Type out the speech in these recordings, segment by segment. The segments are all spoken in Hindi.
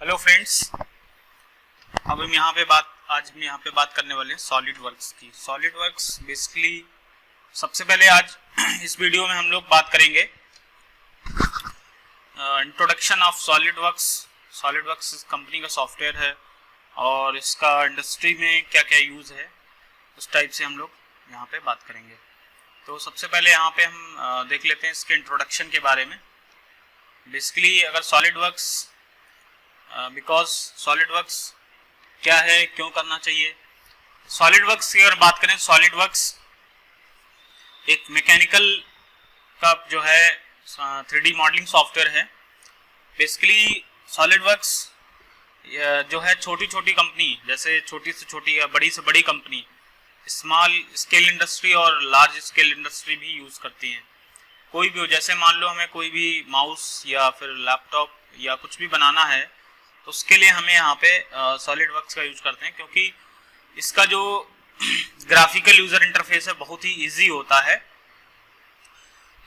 हेलो फ्रेंड्स, अब हम आज हम यहाँ पे बात करने वाले हैं सॉलिड वर्क्स की। सॉलिड वर्क्स बेसिकली सबसे पहले आज इस वीडियो में हम लोग बात करेंगे introduction of solid works. Solid works इस कंपनी का सॉफ्टवेयर है और इसका इंडस्ट्री में क्या क्या यूज़ है उस टाइप से हम लोग यहाँ पे बात करेंगे। तो सबसे पहले यहाँ पे हम देख लेते हैं इसके इंट्रोडक्शन के बारे में। बेसिकली अगर solid works because solid works क्या है, क्यों करना चाहिए। सॉलिड वर्क्स की अगर बात करें, सॉलिड वर्क्स एक मैकेनिकल का जो है 3D मॉडलिंग सॉफ्टवेयर है। बेसिकली सॉलिड वर्क्स जो है छोटी छोटी कंपनी, जैसे छोटी से छोटी या बड़ी से बड़ी कंपनी, स्मॉल स्केल इंडस्ट्री और लार्ज स्केल इंडस्ट्री भी यूज़ करती हैं। कोई भी हो, जैसे मान लो हमें कोई भी माउस या फिर लैपटॉप या कुछ भी बनाना है तो उसके लिए हमें यहाँ पे सॉलिड वर्क्स का यूज करते हैं, क्योंकि इसका जो ग्राफिकल यूजर इंटरफेस है बहुत ही इजी होता है।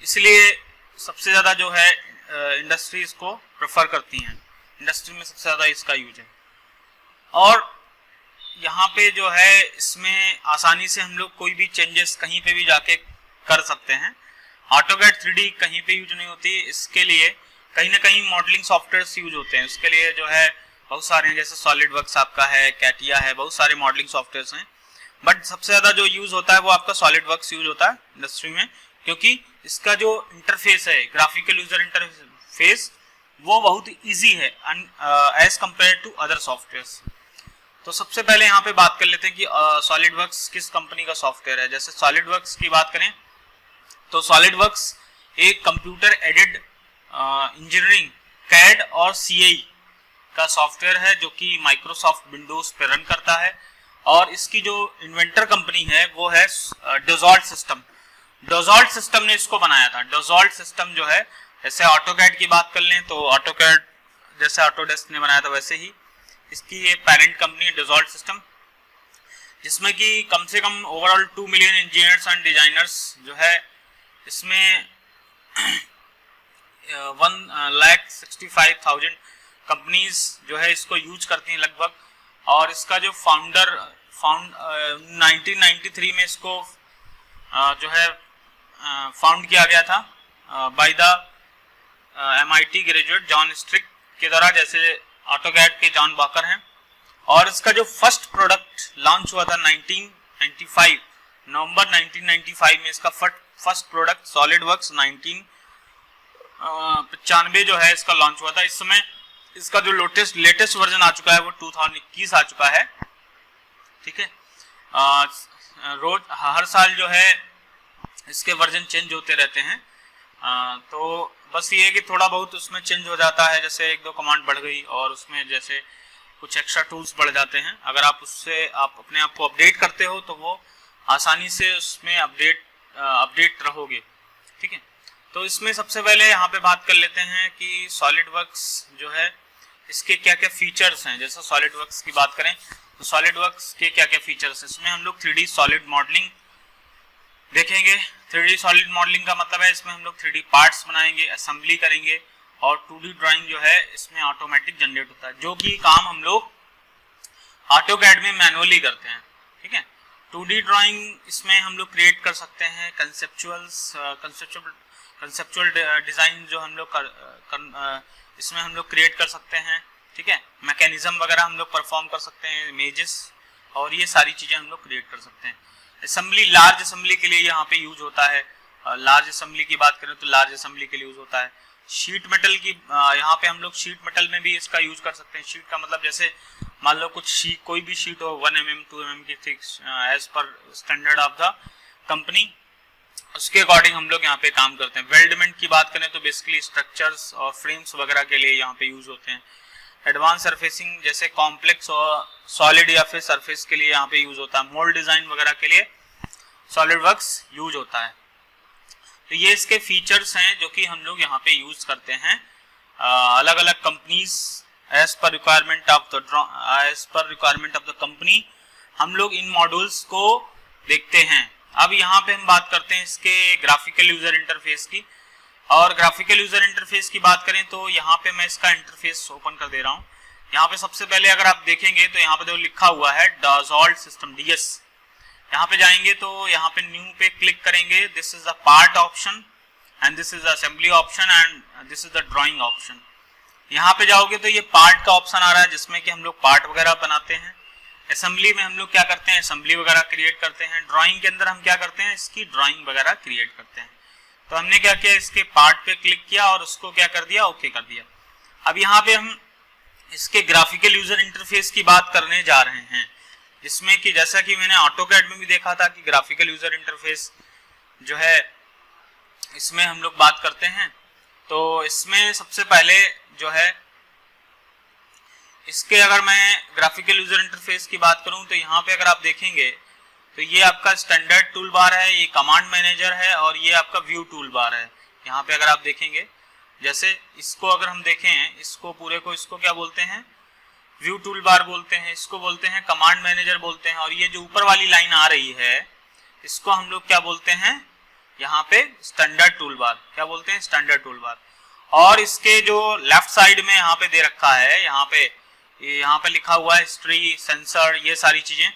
इसलिए सबसे ज़्यादा जो है इंडस्ट्री इसको प्रेफर करती हैं। इंडस्ट्री में सबसे ज़्यादा इसका यूज है और यहाँ पे जो है इसमें आसानी से हम लोग कोई भी चेंजेस कहीं पे भी जाके कर सकते हैं। ऑटोकैड 3D कहीं पे यूज नहीं होती, इसके लिए कहीं ना कहीं मॉडलिंग सॉफ्टवेयर्स यूज होते हैं। उसके लिए जो है बहुत सारे हैं, जैसे सॉलिड वर्क्स आपका है, कैटिया है, बहुत सारे मॉडलिंग सॉफ्टवेयर्स हैं। बट सबसे ज़्यादा जो यूज होता है वो आपका सॉलिड वर्क्स यूज होता है इंडस्ट्री में, क्योंकि इसका जो इंटरफेस है, ग्राफिकल यूजर इंटरफेस, वो बहुत ईजी है as compare to other softwares. तो सबसे पहले यहाँ पे बात कर लेते हैं कि सॉलिड वर्क्स किस कंपनी का सॉफ्टवेयर है। जैसे सॉलिड वर्क्स की बात करें तो सॉलिड वर्क्स एक कंप्यूटर एडेड इंजीनियरिंग कैड और CAE का सॉफ्टवेयर है जो कि माइक्रोसॉफ्ट विंडोज पे रन करता है। और इसकी जो इन्वेंटर कंपनी है वो है डोजॉल्ट सिस्टम। डोजॉल्ट सिस्टम ने इसको बनाया था। डोजॉल्ट सिस्टम जो है, जैसे ऑटोकैड की बात कर लें तो ऑटोकैड जैसे ऑटोडेस्क ने बनाया था, वैसे ही इसकी ये पेरेंट कंपनी है डोजॉल्ट सिस्टम, जिसमें कि कम से कम overall 2 million engineers and designers जो है इसमें 1,65,000 कंपनीज जो है इसको यूज करती हैं लगभग। और इसका जो फाउंडर 1993 में इसको जो है फाउंड किया गया था by the MIT graduate John Strick के द्वारा, जैसे ऑटोकैड के जॉन वॉकर हैं। और इसका जो फर्स्ट प्रोडक्ट लॉन्च हुआ था 1995 नवंबर 1995 में इसका फर्स्ट प्रोडक्ट सॉलिड वर्क्स 1995 जो है इसका लॉन्च हुआ था। इस समय इसका जो लेटेस्ट वर्जन आ चुका है वो 2021 आ चुका है। ठीक है, रोज हर साल जो है इसके वर्जन चेंज होते रहते हैं। तो बस ये है कि थोड़ा बहुत उसमें चेंज हो जाता है, जैसे एक दो कमांड बढ़ गई और उसमें जैसे कुछ एक्स्ट्रा टूल्स बढ़ जाते हैं। अगर आप उससे अपने आप को अपडेट करते हो तो वो आसानी से उसमें अपडेट रहोगे। ठीक है, तो इसमें सबसे पहले यहाँ पे बात कर लेते हैं कि सॉलिड वर्क्स जो है इसके क्या क्या फीचर्स हैं। जैसे सॉलिड वर्क्स की बात करें तो सॉलिड वर्क्स के क्या क्या फीचर्स हैं। इसमें हम लोग 3D सॉलिड मॉडलिंग देखेंगे। 3D सॉलिड मॉडलिंग का मतलब है इसमें हम लोग 3D पार्ट्स बनाएंगे, असेंबली करेंगे और 2D ड्राइंग जो है इसमें ऑटोमेटिक जनरेट होता है, जो कि काम हम लोग ऑटोकैड में मैनुअली करते हैं। ठीक है, 2D ड्राइंग इसमें हम लोग क्रिएट कर सकते हैं। कंसेप्चुअल डिजाइन जो हम लोग इसमें हम लोग क्रिएट कर सकते हैं। ठीक है, मैकेनिज्म वगैरह हम लोग परफॉर्म कर सकते हैं, इमेजेस और ये सारी चीज़ें हम लोग क्रिएट कर सकते हैं। असेंबली, लार्ज असेंबली के लिए यहाँ पे यूज होता है। लार्ज असेंबली की बात करें तो लार्ज असेंबली के लिए यूज होता है। शीट मेटल की यहाँ पे हम लोग शीट मेटल में भी इसका यूज कर सकते हैं। शीट का मतलब जैसे मान लो कोई भी शीट हो 1 mm 2 mm की thick as per standard of the company, उसके अकॉर्डिंग हम लोग यहाँ पे काम करते हैं। वेल्डमेंट की बात करें तो बेसिकली स्ट्रक्चर्स और फ्रेम्स वगैरह के लिए यहाँ पे यूज होते हैं। एडवांस सरफेसिंग जैसे कॉम्प्लेक्स और सॉलिड या फिर सरफेस के लिए यहाँ पे यूज होता है। मोल्ड डिजाइन वगैरह के लिए सॉलिड वर्क्स यूज होता है। तो ये इसके फीचर्स हैं जो कि हम लोग यहाँ पे यूज करते हैं। अलग अलग companies as per requirement of the company हम लोग इन मॉड्यूल्स को देखते हैं। अब यहाँ पे हम बात करते हैं इसके ग्राफिकल यूजर इंटरफेस की। और ग्राफिकल यूजर इंटरफेस की बात करें तो यहाँ पे मैं इसका इंटरफेस ओपन कर दे रहा हूँ। यहाँ पे सबसे पहले अगर आप देखेंगे तो यहाँ पे देखो लिखा हुआ है डसॉल्ट सिस्टम DS। यहाँ पे जाएंगे तो यहाँ पे न्यू पे क्लिक करेंगे, this is the part option and this is the assembly option and this is the drawing option. यहाँ पे जाओगे तो ये पार्ट का ऑप्शन आ रहा है जिसमें कि हम लोग पार्ट वगैरह बनाते हैं। असेंबली में हम लोग क्या करते हैं, असेंबली वगैरह क्रिएट करते हैं। ड्राइंग के अंदर हम क्या करते हैं, इसकी ड्राइंग वगैरह क्रिएट करते हैं। तो हमने क्या किया, इसके पार्ट पे क्लिक किया और उसको क्या कर दिया, ओके कर दिया। अब यहाँ पे हम इसके ग्राफिकल यूजर इंटरफेस की बात करने जा रहे हैं, जिसमें कि जैसा कि मैंने ऑटोकैड में भी देखा था कि ग्राफिकल यूजर इंटरफेस जो है इसमें हम लोग बात करते हैं। तो इसमें सबसे पहले जो है इसके अगर मैं ग्राफिकल यूजर इंटरफेस की बात करूं तो यहाँ पे अगर आप देखेंगे तो ये आपका स्टैंडर्ड टूल बार है, ये कमांड मैनेजर है और ये आपका व्यू टूल बार है। यहाँ पे अगर आप देखेंगे, जैसे इसको अगर हम देखें, इसको पूरे को इसको क्या बोलते हैं, व्यू टूल बार बोलते हैं, इसको बोलते हैं कमांड मैनेजर बोलते हैं। और ये जो ऊपर वाली लाइन आ रही है इसको हम लोग क्या बोलते हैं, यहाँ पे स्टैंडर्ड टूल बार, क्या बोलते हैं, स्टैंडर्ड टूल बार। और इसके जो लेफ्ट साइड में यहाँ पे दे रखा है, यहाँ पे लिखा हुआ है हिस्ट्री, सेंसर, ये सारी चीजें,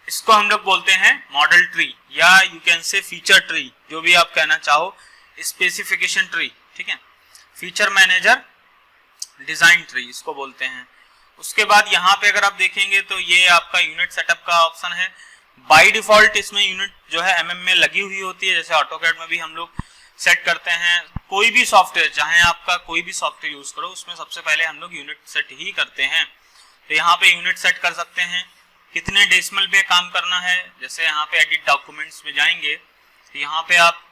इसको हम लोग बोलते हैं मॉडल ट्री या यू कैन से फीचर ट्री, जो भी आप कहना चाहो, स्पेसिफिकेशन ट्री, ठीक है, फीचर मैनेजर, डिजाइन ट्री इसको बोलते हैं। उसके बाद यहाँ पे अगर आप देखेंगे तो ये आपका यूनिट सेटअप का ऑप्शन है। बाय डिफॉल्ट इसमें यूनिट जो है MM में लगी हुई होती है, जैसे ऑटोकैड में भी हम लोग सेट करते हैं। कोई भी सॉफ्टवेयर, चाहे आपका कोई भी सॉफ्टवेयर यूज करो, उसमें सबसे पहले हम लोग यूनिट सेट ही करते हैं। तो यहाँ पे यूनिट सेट कर सकते हैं, कितने डेसिमल पे काम करना है। जैसे यहाँ पे एडिट डॉक्यूमेंट्स में जाएंगे तो यहाँ पे आप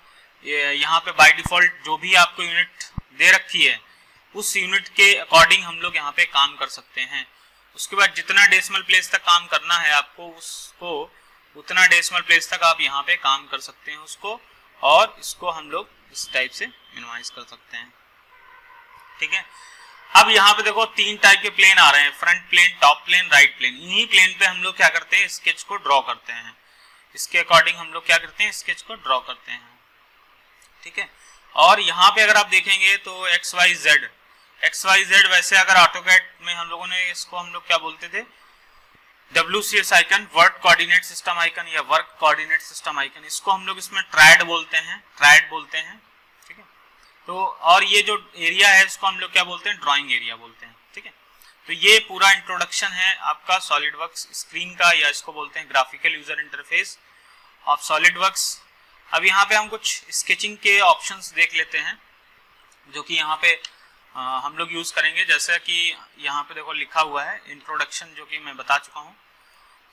यहाँ पे बाय डिफॉल्ट जो भी आपको यूनिट दे रखी है उस यूनिट के अकॉर्डिंग हम लोग यहाँ पे काम कर सकते हैं। उसके बाद जितना डेसिमल प्लेस तक काम करना है आपको, उसको उतना डेसिमल प्लेस तक आप यहाँ पे काम कर सकते हैं उसको, और इसको हम लोग इस टाइप से मिनिमाइज कर सकते हैं, ठीक है। अब यहाँ पे देखो 3 टाइप के प्लेन आ रहे हैं, front plane, top plane, right plane. इन्हीं प्लेन पे हम लोग क्या करते हैं, स्केच को ड्रॉ करते हैं। इसके अकॉर्डिंग हम लोग क्या करते हैं, स्केच को ड्रॉ करते हैं, ठीक है। और यहाँ पे अगर आप देखेंगे तो XYZ वैसे अगर ऑटोकैड में हम लोगों ने इसको हम लोग क्या बोलते थे, WCS icon, work coordinate system icon या वर्क कोऑर्डिनेट सिस्टम आइकन, इसको हम लोग इसमें ट्रायड बोलते हैं, ठीक है। तो और ये जो एरिया है इसको हम लोग क्या बोलते हैं, ड्राइंग एरिया बोलते हैं, ठीक है। तो ये पूरा इंट्रोडक्शन है आपका सॉलिडवर्क्स स्क्रीन का, या इसको बोलते हैं graphical user interface of SolidWorks. अब यहाँ पे हम कुछ स्केचिंग के ऑप्शंस देख लेते हैं जो कि यहाँ पे हम लोग यूज करेंगे। जैसे कि यहाँ पे देखो लिखा हुआ है इंट्रोडक्शन, जो कि मैं बता चुका हूँ।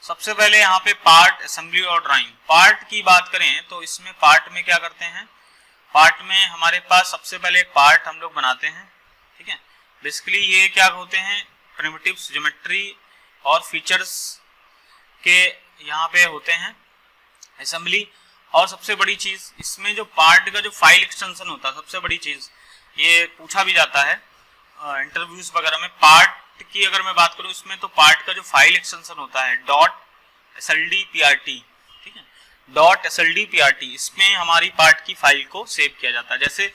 सबसे पहले यहाँ पे पार्ट, असेंबली और ड्राइंग। पार्ट की बात करें तो इसमें पार्ट में क्या करते हैं, पार्ट में हमारे पास सबसे पहले एक पार्ट हम लोग बनाते हैं, ठीक है। बेसिकली ये क्या होते हैं, प्रिमिटिव्स, ज्योमेट्री और फीचर्स के यहाँ पे होते हैं, असेंबली। और सबसे बड़ी चीज इसमें जो पार्ट का जो फाइल एक्सटेंशन होता है, सबसे बड़ी चीज ये पूछा भी जाता है इंटरव्यूज वगैरह में। पार्ट की अगर मैं बात करूं इसमें, तो पार्ट का जो फाइल एक्सटेंशन होता है .sldprt, ठीक है, .sldprt, इसमें हमारी पार्ट की फाइल को सेव किया जाता है। जैसे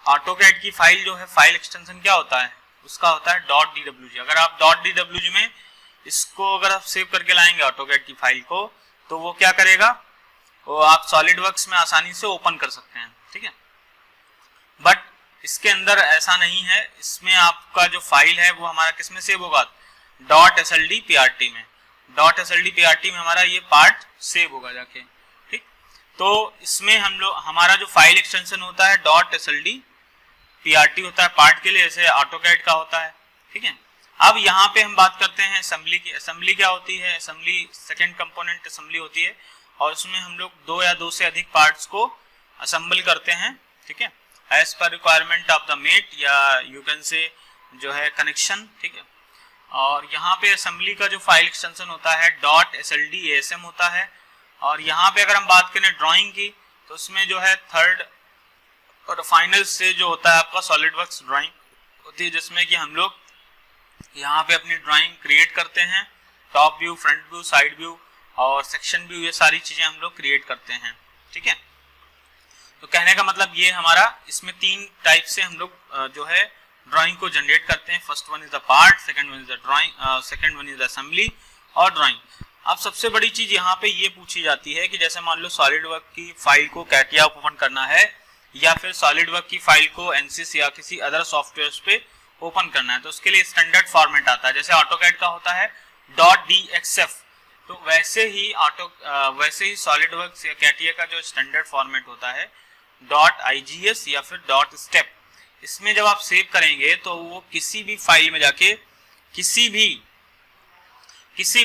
ऑटोकैड की फाइल जो है, फाइल एक्सटेंशन क्या होता है उसका, होता है .dwg। अगर आप .dwg में इसको अगर आप सेव करके लाएंगे ऑटोकैड की फाइल को, तो वो क्या करेगा, वो आप सॉलिडवर्क्स में आसानी से ओपन कर सकते हैं, ठीक है। बट इसके अंदर ऐसा नहीं है, इसमें आपका जो फाइल है वो हमारा किस में सेव होगा, .sldprt में। .sldprt में हमारा ये पार्ट सेव होगा जाके, ठीक। तो इसमें हम लोग, हमारा जो फाइल एक्सटेंशन होता है .sldprt होता है पार्ट के लिए, जैसे ऑटोकैड का होता है, ठीक है। अब यहाँ पे हम बात करते हैं असेंबली की। असेंबली क्या होती है, असेंबली सेकेंड कंपोनेंट असेंबली होती है, और उसमें हम लोग 2 या 2 से अधिक पार्ट्स को असेंबल करते हैं, ठीक है, as per requirement of the mate, या यू कैन से जो है कनेक्शन, ठीक है। और यहाँ पे असेंबली का जो फाइल एक्सटेंशन होता है .sldasm होता है। और यहाँ पे अगर हम बात करें ड्राइंग की, तो उसमें जो है थर्ड और फाइनल से जो होता है आपका सॉलिडवर्क्स ड्राइंग होती है, जिसमें कि हम लोग यहाँ पे अपनी ड्राइंग क्रिएट करते हैं, top view, front view, side view और सेक्शन व्यू, ये सारी चीजें हम लोग क्रिएट करते हैं, ठीक है। तो कहने का मतलब ये हमारा इसमें 3 टाइप से हम लोग जो है ड्राइंग को जनरेट करते हैं। First one is the part, second one is the drawing, second one is the assembly और ड्राइंग। अब सबसे बड़ी चीज यहाँ पे ये पूछी जाती है कि जैसे मान लो सॉलिड वर्क की फाइल को कैटिया ओपन करना है या फिर सॉलिड वर्क की फाइल को एनसिस या किसी अदर सॉफ्टवेयर पे ओपन करना है, तो उसके लिए स्टैंडर्ड फॉर्मेट आता है। जैसे ऑटोकैड का होता है .dxf, तो वैसे ही सॉलिड वर्क या कैटिया का जो स्टैंडर्ड फॉर्मेट होता है .igs या फिर .step। इसमें जब आप सेव करेंगे तो वो किसी भी फाइल में जाके किसी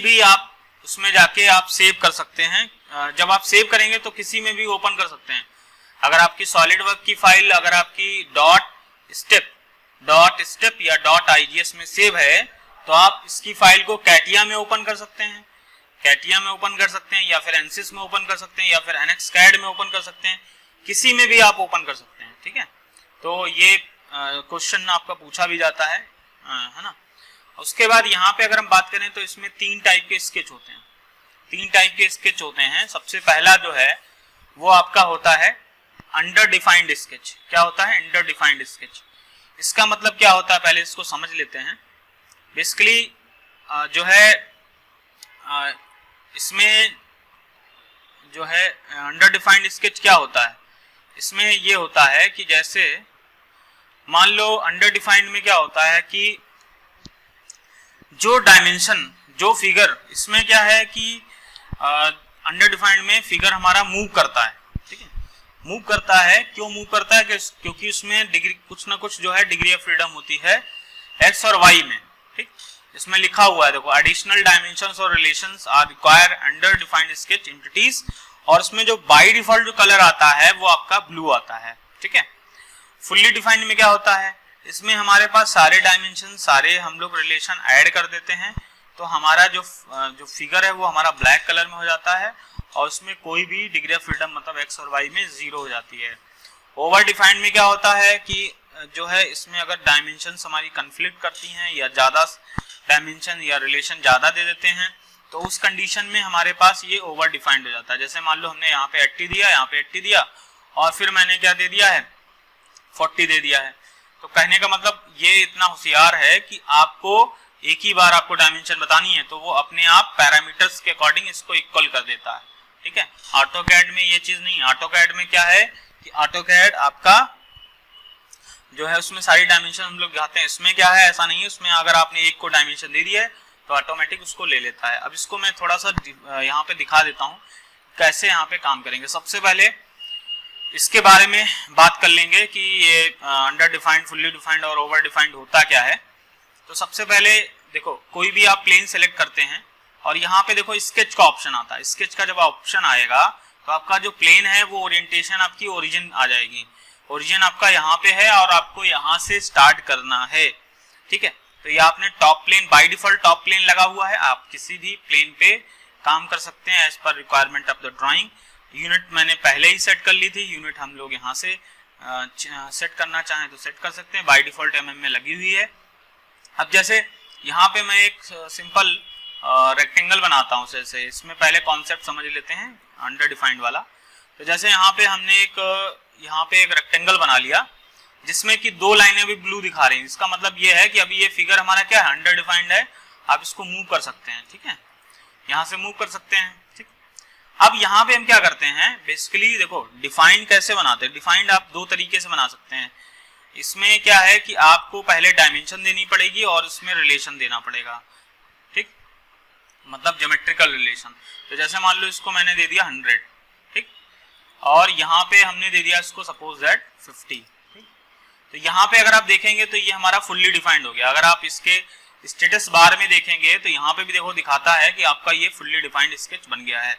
भी आप उसमें जाके आप सेव कर सकते हैं। जब आप सेव करेंगे तो किसी में भी ओपन कर सकते हैं। अगर आपकी सॉलिड वर्क की फाइल अगर आपकी .step या .igs में सेव है तो आप इसकी फाइल को कैटिया में ओपन कर सकते हैं, या फिर एनसिस में ओपन कर सकते हैं या फिर NXCAD में ओपन कर सकते हैं, किसी में भी आप ओपन कर सकते हैं। ठीक है, तो ये क्वेश्चन आपका पूछा भी जाता है ना। उसके बाद यहाँ पे अगर हम बात करें तो इसमें 3 टाइप के स्केच होते हैं। सबसे पहला जो है वो आपका होता है अंडर डिफाइंड स्केच। क्या होता है अंडर डिफाइंड स्केच? इसका मतलब क्या होता है पहले इसको समझ लेते हैं। बेसिकली जो है इसमें जो है अंडर डिफाइंड स्केच क्या होता है, इसमें ये होता है कि जैसे मान लो अंडर डिफाइंड में क्या होता है कि जो डायमेंशन जो फिगर, इसमें क्या है कि अंडर डिफाइंड में फिगर हमारा मूव करता है। ठीक है, मूव करता है। क्यों मूव करता है? क्योंकि उसमें डिग्री कुछ ना कुछ जो है डिग्री ऑफ फ्रीडम होती है एक्स और वाई में। ठीक, इसमें लिखा हुआ है देखो, एडिशनल डायमेंशंस और relations are require under defined sketch entities, और उसमें जो बाय डिफॉल्ट जो कलर आता है वो आपका ब्लू आता है। ठीक है, फुल्ली डिफाइंड में क्या होता है, इसमें हमारे पास सारे डायमेंशन सारे हम लोग रिलेशन ऐड कर देते हैं, तो हमारा जो फिगर है वो हमारा ब्लैक कलर में हो जाता है और उसमें कोई भी डिग्री ऑफ फ्रीडम मतलब एक्स और वाई में 0 हो जाती है। ओवर डिफाइंड में क्या होता है कि जो है इसमें अगर डायमेंशंस हमारी कन्फ्लिक्ट करती हैं या ज्यादा डायमेंशन या रिलेशन ज्यादा दे देते हैं तो उस कंडीशन में हमारे पास ये ओवर डिफाइंड हो जाता है। जैसे मान लो हमने यहाँ पे 80 दिया, यहाँ पे 80 दिया और फिर मैंने क्या दे दिया है 40 दे दिया है, तो कहने का मतलब ये इतना होशियार है कि आपको एक ही बार आपको डायमेंशन बतानी है तो वो अपने आप पैरामीटर्स के अकॉर्डिंग इसको इक्वल कर देता है। ठीक है, ऑटोकैड में ये चीज नहीं। ऑटोकैड में क्या है कि ऑटोकैड आपका जो है उसमें सारी डायमेंशन हम लोग दिखाते हैं, इसमें क्या है ऐसा नहीं है। उसमें अगर आपने एक को डायमेंशन दे दिया है तो ऑटोमेटिक उसको ले लेता है। अब इसको मैं थोड़ा सा यहाँ पे दिखा देता हूँ कैसे यहाँ पे काम करेंगे। सबसे पहले इसके बारे में बात कर लेंगे कि ये अंडर डिफाइंड, फुल्ली डिफाइंड और ओवर डिफाइंड होता क्या है। तो सबसे पहले देखो, कोई भी आप प्लेन सेलेक्ट करते हैं और यहाँ पे देखो स्केच का ऑप्शन आता है। स्केच का जब ऑप्शन आएगा तो आपका जो प्लेन है वो ओरिएंटेशन आपकी ओरिजिन आ जाएगी। ओरिजिन आपका यहाँ पे है और आपको यहाँ से स्टार्ट करना है। ठीक है, तो ये आपने top plane, by default top plane लगा हुआ है, आप किसी भी प्लेन पे काम कर सकते हैं as per requirement of the drawing. Unit मैंने पहले ही सेट कर ली थी, यूनिट हम लोग यहाँ से सेट करना चाहें तो सेट कर सकते हैं। बाय डिफॉल्ट mm में लगी हुई है। अब जैसे यहाँ पे मैं एक सिंपल रेक्टेंगल बनाता हूँ, जैसे इसमें पहले कॉन्सेप्ट समझ लेते हैं अंडर डिफाइंड वाला। तो जैसे यहाँ पे हमने एक रेक्टेंगल बना लिया जिसमें कि 2 लाइनें भी ब्लू दिखा रही हैं। इसका मतलब ये है कि अभी ये फिगर हमारा क्या है, अंडर डिफाइंड है। आप इसको मूव कर सकते हैं। ठीक है, यहाँ से मूव कर सकते हैं। ठीक, अब यहाँ पे हम क्या करते हैं, बेसिकली देखो डिफाइंड कैसे बनाते हैं। डिफाइंड आप 2 तरीके से बना सकते हैं। इसमें क्या है कि आपको पहले डायमेंशन देनी पड़ेगी और इसमें रिलेशन देना पड़ेगा। ठीक, मतलब ज्योमेट्रिकल रिलेशन। तो जैसे मान लो इसको मैंने दे दिया 100, ठीक, और यहाँ पे हमने दे दिया इसको सपोज दैट 50। ठीक, तो यहाँ पे अगर आप देखेंगे तो ये हमारा फुल्ली डिफाइंड हो गया। अगर आप इसके स्टेटस बार में देखेंगे तो यहाँ पे भी देखो दिखाता है कि आपका ये फुल्ली डिफाइंड स्केच बन गया है।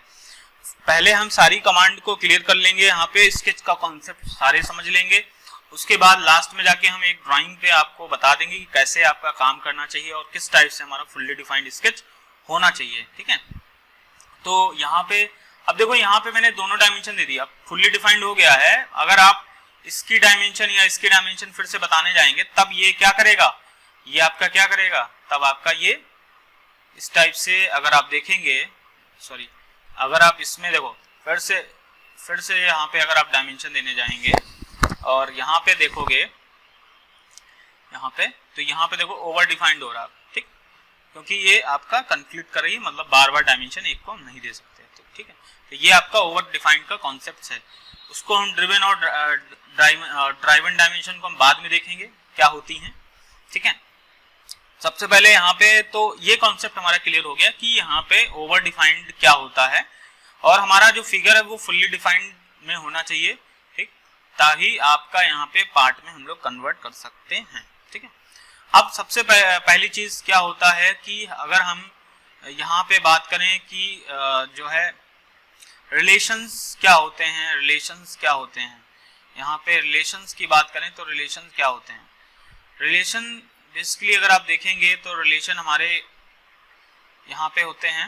पहले हम सारी कमांड को क्लियर कर लेंगे, यहाँ पे स्केच का कॉन्सेप्ट सारे समझ लेंगे। उसके बाद लास्ट में जाके हम एक ड्राइंग पे आपको बता देंगे कि कैसे आपका काम करना चाहिए और किस टाइप से हमारा फुल्ली डिफाइंड स्केच होना चाहिए। ठीक है, तो यहाँ पे अब देखो, यहाँ पे मैंने दोनों डायमेंशन दे दिया, फुल्ली डिफाइंड हो गया है। अगर आप इसकी डायमेंशन या इसकी डायमेंशन फिर से बताने जाएंगे तब ये क्या करेगा, ये आपका क्या करेगा, तब आपका ये इस टाइप से अगर आप देखेंगे, सॉरी, अगर आप इसमें देखो फिर से यहाँ पे अगर आप डायमेंशन देने जाएंगे और यहाँ पे देखोगे यहाँ पे, तो यहाँ पे देखो ओवर डिफाइंड हो रहा है, ठीक, क्योंकि ये आपका कंफ्लिक्ट कर रही है, मतलब बार बार डायमेंशन एक को हम नहीं दे सकते, तो ठीक है। तो ये आपका ओवर डिफाइंड का कॉन्सेप्ट है। उसको हम ड्रिवन और ड्राइवन डायमेंशन को हम बाद में देखेंगे क्या होती हैं, ठीक है। सबसे पहले यहाँ पे तो ये कॉन्सेप्ट हमारा क्लियर हो गया कि यहाँ पे ओवर डिफाइंड क्या होता है, और हमारा जो फिगर है वो फुल्ली डिफाइंड में होना चाहिए, ठीक, ताकि आपका यहाँ पे पार्ट में हम लोग कन्वर्ट कर सकते हैं, ठीक है। अब सबसे पहली चीज क्या होता है कि अगर हम यहाँ पे बात करें कि जो है रिलेशंस क्या होते हैं, रिलेशंस क्या होते हैं, यहाँ पे रिलेशंस की बात करें तो रिलेशंस क्या होते हैं। रिलेशन बेसिकली अगर आप देखेंगे तो रिलेशन हमारे यहाँ पे होते हैं,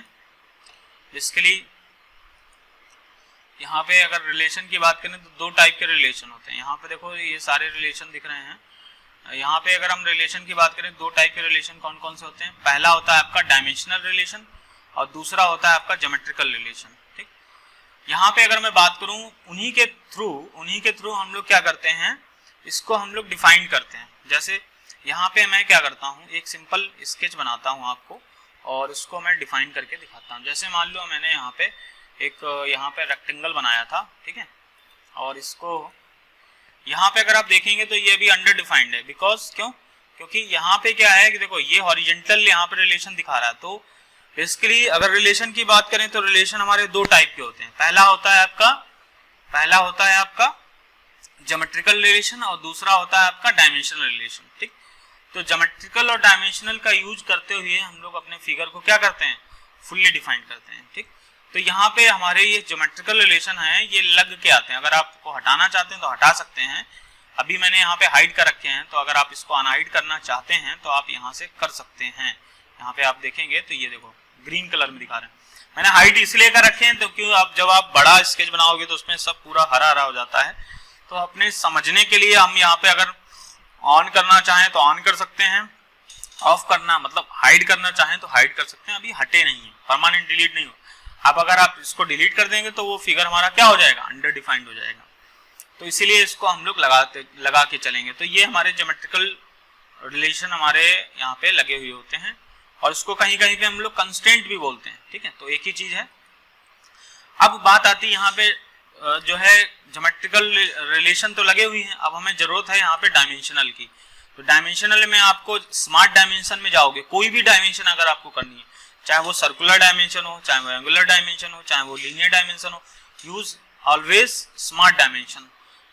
बेसिकली यहाँ पे अगर रिलेशन की बात करें तो दो टाइप के रिलेशन होते हैं। यहाँ पे देखो ये सारे रिलेशन दिख रहे हैं। यहाँ पे अगर हम रिलेशन की बात करें दो टाइप के रिलेशन कौन कौन से होते हैं। पहला होता है आपका डायमेंशनल रिलेशन और दूसरा होता है आपका ज्योमेट्रिकल रिलेशन, ठीक। यहाँ पे अगर मैं बात करूँ उन्हीं के थ्रू हम लोग क्या करते हैं, इसको हम लोग डिफाइन करते हैं। जैसे यहाँ पे मैं क्या करता हूँ, एक सिंपल स्केच बनाता हूँ आपको और इसको मैं डिफाइन करके दिखाता हूँ। जैसे मान लो मैंने यहाँ पे एक रेक्टेंगल बनाया था, ठीक है, और इसको यहाँ पे अगर आप देखेंगे तो ये भी अंडर डिफाइंड है। बिकॉज क्योंकि यहाँ पे क्या है कि देखो ये हॉरिजेंटल यहाँ पे रिलेशन दिखा रहा है। तो बेसिकली अगर रिलेशन की बात करें तो रिलेशन हमारे दो टाइप के होते हैं। पहला होता है आपका ज्योमेट्रिकल रिलेशन और दूसरा होता है आपका डायमेंशनल रिलेशन, ठीक। तो ज्योमेट्रिकल और डायमेंशनल का यूज करते हुए हम लोग अपने फिगर को क्या करते हैं, फुल्ली डिफाइन करते हैं, ठीक। तो यहाँ पे हमारे ये ज्योमेट्रिकल रिलेशन है, ये लग के आते हैं। अगर आपको हटाना चाहते हैं तो हटा सकते हैं। अभी मैंने यहाँ पे हाइड कर रखे हैं, तो अगर आप इसको अनहाइड करना चाहते हैं तो आप यहाँ से कर सकते हैं। यहाँ पे आप देखेंगे तो ये देखो ग्रीन कलर में दिखा रहे हैं। मैंने हाइड इसलिए कर रखे हैं तो क्यों आप बड़ा स्केच बनाओगे तो उसमें सब पूरा हरा हरा हो जाता है। तो अपने समझने के लिए हम यहाँ पे अगर ऑन करना चाहें तो ऑन कर सकते हैं, ऑफ करना मतलब हाइड करना चाहें तो हाइड कर सकते हैं। अभी हटे नहीं है, परमानेंट डिलीट नहीं हो। अब अगर आप इसको डिलीट कर देंगे तो वो फिगर हमारा क्या हो जाएगा, अंडर डिफाइंड हो जाएगा। तो इसीलिए इसको हम लोग लगा के चलेंगे। तो ये हमारे ज्योमेट्रिकल रिलेशन हमारे यहाँ पे लगे हुए होते हैं और इसको कहीं कहीं पे हम लोग कंस्ट्रेंट भी बोलते हैं, ठीक है। तो एक ही चीज है। अब बात आती है यहाँ पे जो है ज्योमेट्रिकल रिलेशन तो लगे हुए हैं, अब हमें जरूरत है यहाँ पे डायमेंशनल की। तो डायमेंशनल में आपको स्मार्ट डायमेंशन में जाओगे, कोई भी डायमेंशन अगर आपको करनी है, चाहे वो सर्कुलर डायमेंशन हो, चाहे वो एंगुलर डायमेंशन हो, चाहे वो लीनियर डायमेंशन हो, यूज ऑलवेज स्मार्ट डायमेंशन।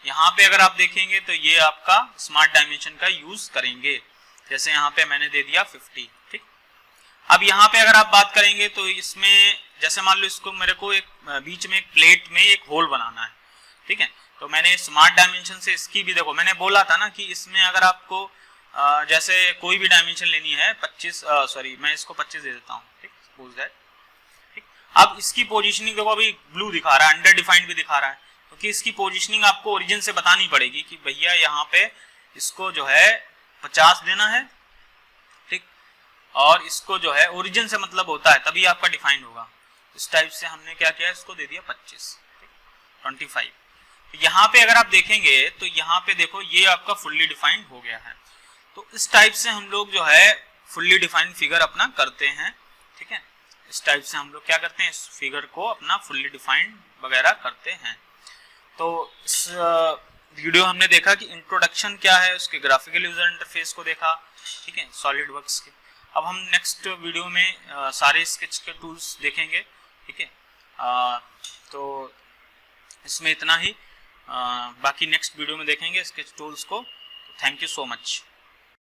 यहाँ पे अगर आप देखेंगे तो ये आपका स्मार्ट डायमेंशन का यूज करेंगे। जैसे यहाँ पे मैंने दे दिया 50, ठीक। अब यहाँ पे अगर आप बात करेंगे तो इसमें जैसे मान लो इसको मेरे को एक बीच में एक प्लेट में एक होल बनाना है, ठीक है। तो मैंने स्मार्ट डायमेंशन से इसकी भी देखो, मैंने बोला था ना कि इसमें अगर आपको जैसे कोई भी डायमेंशन लेनी है 25 मैं इसको 25 दे देता हूँ, ठीक, सपोज दैट, ठीक। अब इसकी पोजीशनिंग देखो, अभी ब्लू दिखा रहा है, अंडर डिफाइंड भी दिखा रहा है, क्योंकि इसकी पोजीशनिंग आपको ओरिजिन से बतानी पड़ेगी कि भैया यहाँ पे इसको जो है 50 देना है, ठीक, और इसको जो है ओरिजिन से मतलब होता है तभी आपका डिफाइंड होगा। इस टाइप से हमने क्या किया, इसको दे दिया 25, 25। यहाँ पे अगर आप देखेंगे तो यहाँ पे देखो ये आपका फुल्ली डिफाइंड हो गया है। तो इस टाइप से हम लोग जो है फुल्ली डिफाइंड फिगर अपना करते हैं, ठीक है। इस टाइप से हम लोग क्या करते हैं, इस फिगर को अपना फुल्ली डिफाइंड वगैरह करते हैं। तो इस वीडियो हमने देखा कि इंट्रोडक्शन क्या है, उसके ग्राफिकल यूजर इंटरफेस को देखा, ठीक है, सॉलिड वर्क्स के। अब हम नेक्स्ट वीडियो में सारे स्केच के टूल्स देखेंगे, ठीक है। तो इसमें इतना ही, बाकी नेक्स्ट वीडियो में देखेंगे स्केच टूल्स को। Thank you so much.